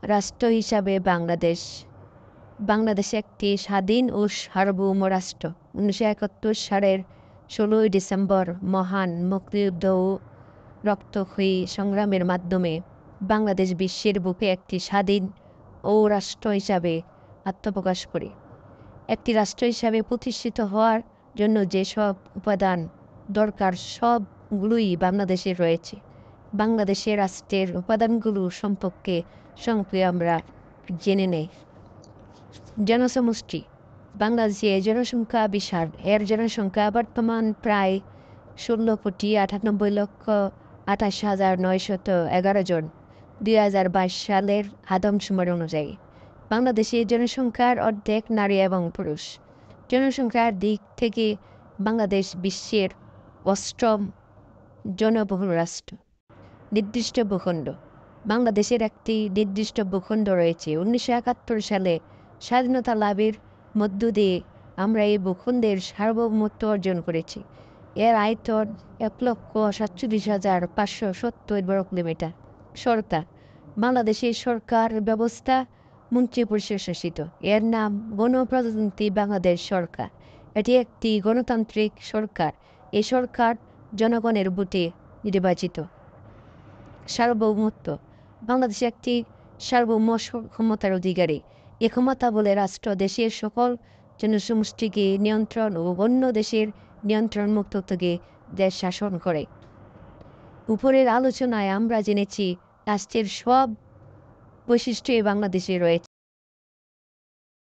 রাষ্ট্র হিসাবে বাংলাদেশ একটি স্বাধীন ও সার্বভৌম রাষ্ট্র। 1971 সালের 16 ডিসেম্বর মহান মুক্তিযুদ্ধ ও রক্তক্ষয়ী সংগ্রামের মাধ্যমে বাংলাদেশ বিশ্বের বুকে একটি স্বাধীন ও রাষ্ট্র হিসাবে আত্মপ্রকাশ করে। একটি রাষ্ট্র হিসাবে প্রতিষ্ঠিত হওয়ার জন্য যেসব উপাদান দরকার সবগুলোই বাংলাদেশে রয়েছে। বাংলাদেশের রাষ্ট্রের উপাদানগুলো সম্পর্কে সংক্ষেপে আমরা জেনে নেই। জনসমষ্টি। বাংলাদেশের জনসংখ্যা বিশাল। এর জনসংখ্যা বর্তমান প্রায় 16,98,28,911 জন 2022 সালের আদমশুমার অনুযায়ী। বাংলাদেশের জনসংখ্যার অর্ধেক নারী এবং পুরুষ। জনসংখ্যার দিক থেকে বাংলাদেশ বিশ্বের 8ম জনবহুল রাষ্ট্র। নির্দিষ্ট ভূখণ্ড। বাংলাদেশের একটি নির্দিষ্ট ভূখণ্ড রয়েছে। 1971 সালে স্বাধীনতা লাভের মধ্য দিয়ে আমরা এই ভূখণ্ডের সার্বভৌমত্ব অর্জন করেছি। এর আয়তন 1,47,570 বর্গ কিলোমিটার। সরকার। বাংলাদেশের সরকার ব্যবস্থা মন্ত্রী পরিষদ শাসিত। এর নাম গণপ্রজাতন্ত্রী বাংলাদেশ সরকার। এটি একটি গণতান্ত্রিক সরকার। এই সরকার জনগণের ভোটে নির্বাচিত। সার্বভৌমত্ব। বাংলাদেশ একটি সার্বভৌম ক্ষমতার অধিকারী। এ ক্ষমতা বলে রাষ্ট্র দেশের সকল জনসমষ্টিকে নিয়ন্ত্রণ ও অন্য দেশের নিয়ন্ত্রণমুক্ত থেকে দেশ শাসন করে। উপরের আলোচনায় আমরা জেনেছি রাষ্ট্রের সব বৈশিষ্ট্যই বাংলাদেশে রয়েছে।